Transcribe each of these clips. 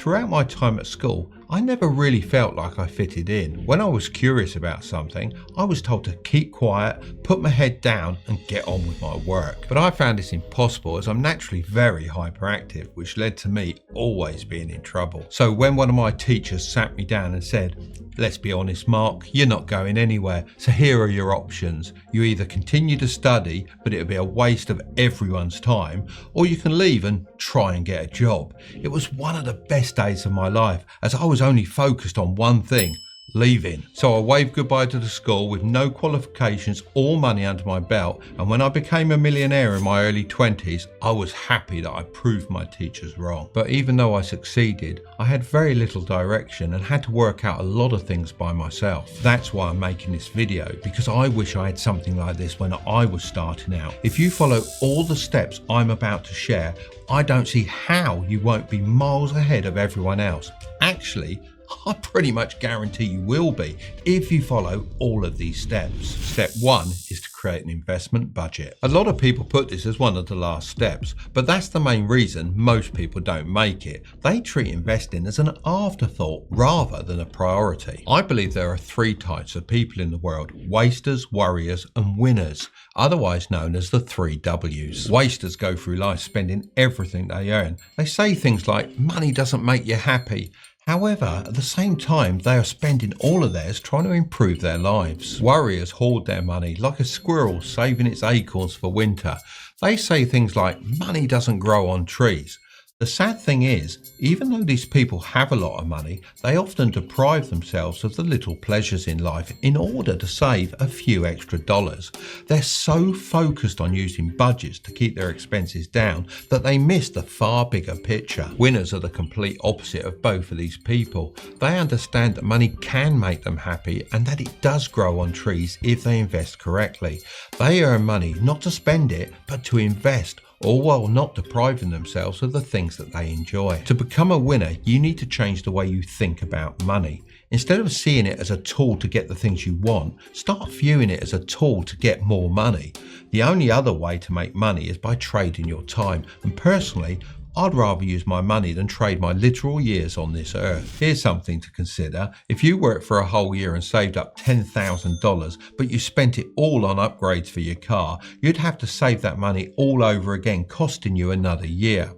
Throughout my time at school, I never really felt like I fitted in. When I was curious about something, I was told to keep quiet, put my head down and get on with my work. But I found this impossible as I'm naturally very hyperactive, which led to me always being in trouble. So when one of my teachers sat me down and said, "Let's be honest, Mark, you're not going anywhere, so here are your options. You either continue to study, but it'll be a waste of everyone's time, or you can leave and try and get a job." It was one of the best days of my life, as I was only focused on one thing: leaving. So I waved goodbye to the school with no qualifications or money under my belt, and when I became a millionaire in my early 20s, I was happy that I proved my teachers wrong. But even though I succeeded, I had very little direction and had to work out a lot of things by myself. That's why I'm making this video, because I wish I had something like this when I was starting out. If you follow all the steps I'm about to share, I don't see how you won't be miles ahead of everyone else. Actually, I pretty much guarantee you will be if you follow all of these steps. Step 1 is to create an investment budget. A lot of people put this as one of the last steps, but that's the main reason most people don't make it. They treat investing as an afterthought rather than a priority. I believe there are 3 types of people in the world: wasters, worriers and winners, otherwise known as the 3 W's. Wasters go through life spending everything they earn. They say things like, "Money doesn't make you happy." However, at the same time, they are spending all of theirs trying to improve their lives. Worriers hoard their money like a squirrel saving its acorns for winter. They say things like, "Money doesn't grow on trees." The sad thing is, even though these people have a lot of money, they often deprive themselves of the little pleasures in life in order to save a few extra dollars. They're so focused on using budgets to keep their expenses down that they miss the far bigger picture. Winners are the complete opposite of both of these people. They understand that money can make them happy and that it does grow on trees if they invest correctly. They earn money not to spend it, but to invest, all while not depriving themselves of the things that they enjoy. To become a winner, you need to change the way you think about money. Instead of seeing it as a tool to get the things you want, start viewing it as a tool to get more money. The only other way to make money is by trading your time, and personally, I'd rather use my money than trade my literal years on this earth. Here's something to consider. If you worked for a whole year and saved up $10,000, but you spent it all on upgrades for your car, you'd have to save that money all over again, costing you another year.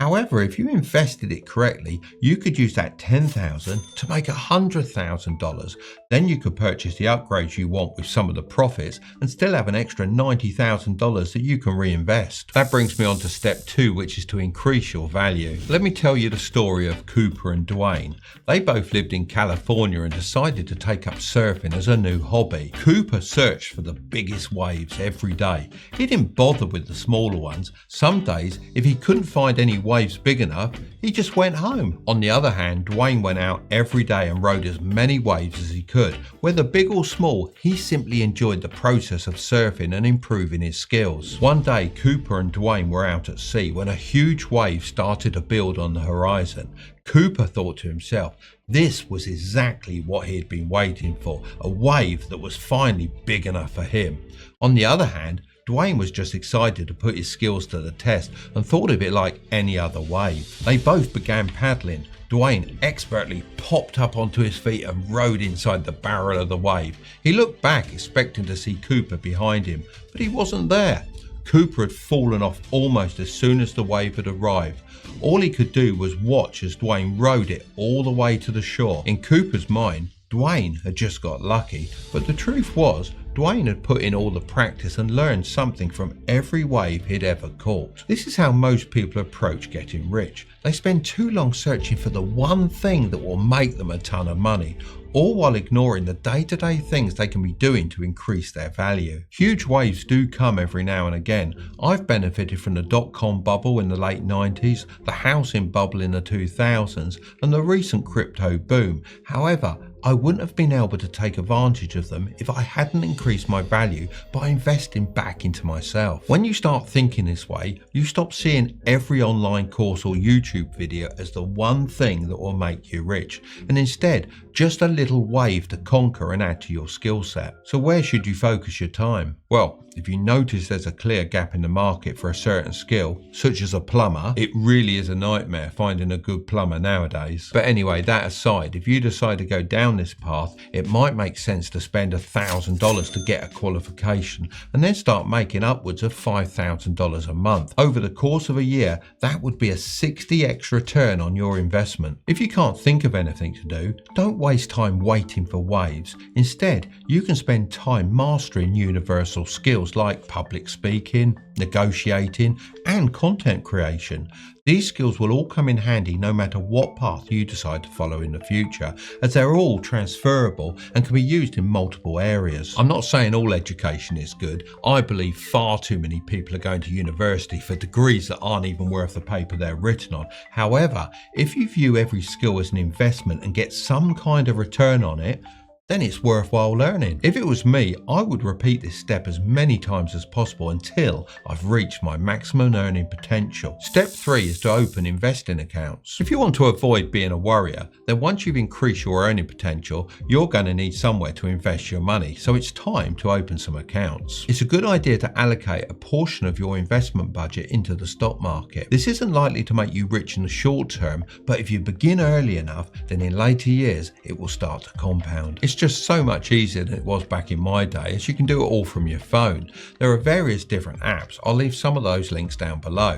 However, if you invested it correctly, you could use that $10,000 to make $100,000. Then you could purchase the upgrades you want with some of the profits and still have an extra $90,000 that you can reinvest. That brings me on to step 2, which is to increase your value. Let me tell you the story of Cooper and Dwayne. They both lived in California and decided to take up surfing as a new hobby. Cooper searched for the biggest waves every day. He didn't bother with the smaller ones. Some days, if he couldn't find any waves big enough, he just went home. On the other hand, Dwayne went out every day and rode as many waves as he could. Whether big or small, he simply enjoyed the process of surfing and improving his skills. One day, Cooper and Dwayne were out at sea when a huge wave started to build on the horizon. Cooper thought to himself, this was exactly what he had been waiting for, a wave that was finally big enough for him. On the other hand, Dwayne was just excited to put his skills to the test and thought of it like any other wave. They both began paddling. Dwayne expertly popped up onto his feet and rode inside the barrel of the wave. He looked back expecting to see Cooper behind him, but he wasn't there. Cooper had fallen off almost as soon as the wave had arrived. All he could do was watch as Dwayne rode it all the way to the shore. In Cooper's mind, Dwayne had just got lucky, but the truth was, Dwayne had put in all the practice and learned something from every wave he'd ever caught. This is how most people approach getting rich. They spend too long searching for the one thing that will make them a ton of money, all while ignoring the day-to-day things they can be doing to increase their value. Huge waves do come every now and again. I've benefited from the dot-com bubble in the late 90s, the housing bubble in the 2000s, and the recent crypto boom. However, I wouldn't have been able to take advantage of them if I hadn't increased my value by investing back into myself. When you start thinking this way, you stop seeing every online course or YouTube video as the one thing that will make you rich, and instead just a little wave to conquer and add to your skill set. So where should you focus your time? Well, if you notice there's a clear gap in the market for a certain skill, such as a plumber, it really is a nightmare finding a good plumber nowadays. But anyway, that aside, if you decide to go down this path, it might make sense to spend $1,000 to get a qualification and then start making upwards of $5,000 a month. Over the course of a year, that would be a 60x return on your investment. If you can't think of anything to do, don't waste time waiting for waves. Instead, you can spend time mastering universal skills like public speaking, negotiating, and content creation. These skills will all come in handy no matter what path you decide to follow in the future, as they're all transferable and can be used in multiple areas. I'm not saying all education is good. I believe far too many people are going to university for degrees that aren't even worth the paper they're written on. However, if you view every skill as an investment and get some kind of return on it, then it's worthwhile learning. If it was me, I would repeat this step as many times as possible until I've reached my maximum earning potential. Step 3 is to open investing accounts. If you want to avoid being a worrier, then once you've increased your earning potential, you're going to need somewhere to invest your money, so it's time to open some accounts. It's a good idea to allocate a portion of your investment budget into the stock market. This isn't likely to make you rich in the short term, but if you begin early enough, then in later years it will start to compound. It's just so much easier than it was back in my day, as you can do it all from your phone. There are various different apps. I'll leave some of those links down below.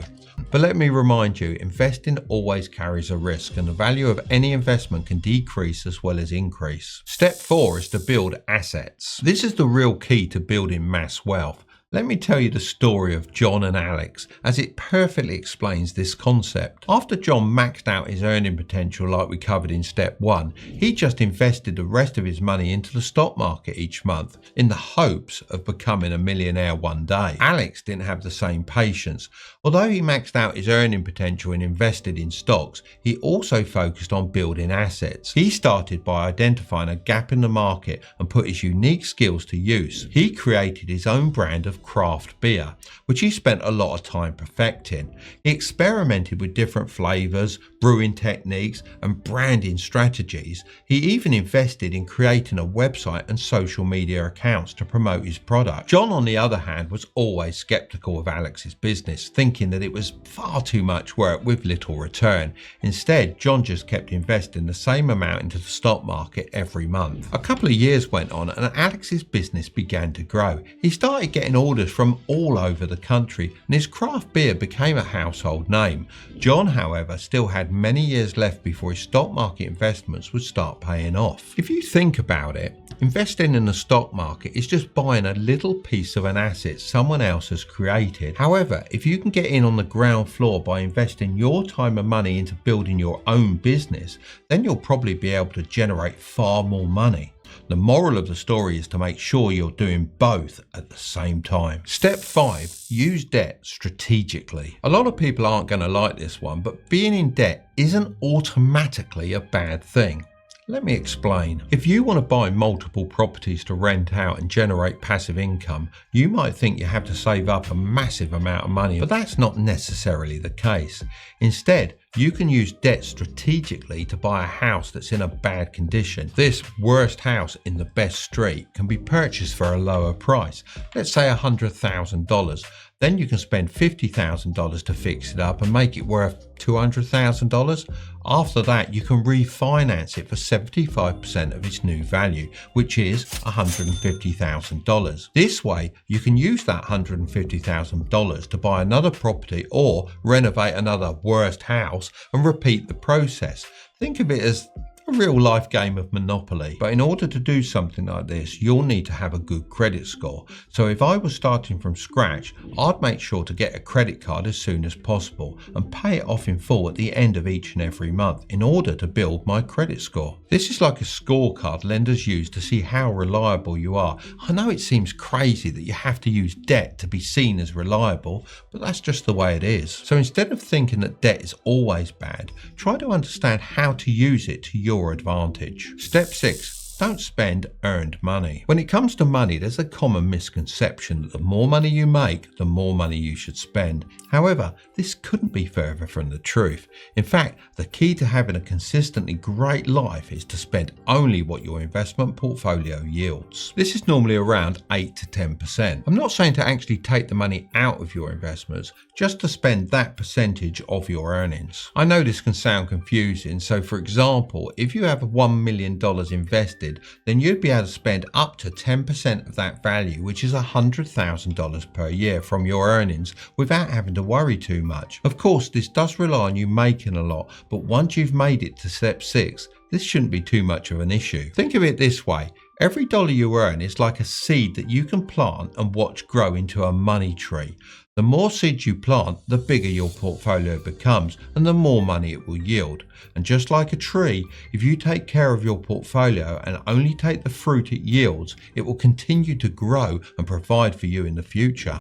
But let me remind you, investing always carries a risk, and the value of any investment can decrease as well as increase. Step 4 is to build assets. This is the real key to building mass wealth. Let me tell you the story of John and Alex, as it perfectly explains this concept. After John maxed out his earning potential like we covered in step 1, he just invested the rest of his money into the stock market each month in the hopes of becoming a millionaire one day. Alex didn't have the same patience. Although he maxed out his earning potential and invested in stocks, he also focused on building assets. He started by identifying a gap in the market and put his unique skills to use. He created his own brand of craft beer, which he spent a lot of time perfecting. He experimented with different flavors, brewing techniques, and branding strategies. He even invested in creating a website and social media accounts to promote his product. John, on the other hand, was always skeptical of Alex's business, thinking that it was far too much work with little return. Instead, John just kept investing the same amount into the stock market every month. A couple of years went on and Alex's business began to grow. He started getting orders from all over the country, and his craft beer became a household name. John, however, still had many years left before his stock market investments would start paying off. If you think about it, investing in the stock market is just buying a little piece of an asset someone else has created. However, if you can get in on the ground floor by investing your time and money into building your own business, then you'll probably be able to generate far more money. The moral of the story is to make sure you're doing both at the same time. Step 5, use debt strategically. A lot of people aren't going to like this one, but being in debt isn't automatically a bad thing. Let me explain. If you want to buy multiple properties to rent out and generate passive income, you might think you have to save up a massive amount of money, but that's not necessarily the case. Instead, you can use debt strategically to buy a house that's in a bad condition. This worst house in the best street can be purchased for a lower price, let's say $100,000. Then you can spend $50,000 to fix it up and make it worth $200,000. After that, you can refinance it for 75% of its new value, which is $150,000. This way, you can use that $150,000 to buy another property or renovate another worst house and repeat the process. Think of it as a real life game of Monopoly. But in order to do something like this, you'll need to have a good credit score. So if I was starting from scratch, I'd make sure to get a credit card as soon as possible and pay it off in full at the end of each and every month in order to build my credit score. This is like a scorecard lenders use to see how reliable you are. I know it seems crazy that you have to use debt to be seen as reliable, but that's just the way it is. So instead of thinking that debt is always bad, try to understand how to use it to your advantage. Step 6. don't spend earned money. When it comes to money, there's a common misconception that the more money you make, the more money you should spend. However, this couldn't be further from the truth. In fact, the key to having a consistently great life is to spend only what your investment portfolio yields. This is normally around 8 to 10%. I'm not saying to actually take the money out of your investments, just to spend that percentage of your earnings. I know this can sound confusing, so for example, if you have $1 million invested, then you'd be able to spend up to 10% of that value, which is $100,000 per year from your earnings without having to worry too much. Of course, this does rely on you making a lot, but once you've made it to step 6, this shouldn't be too much of an issue. Think of it this way. Every dollar you earn is like a seed that you can plant and watch grow into a money tree. The more seeds you plant, the bigger your portfolio becomes and the more money it will yield. And just like a tree, if you take care of your portfolio and only take the fruit it yields, it will continue to grow and provide for you in the future.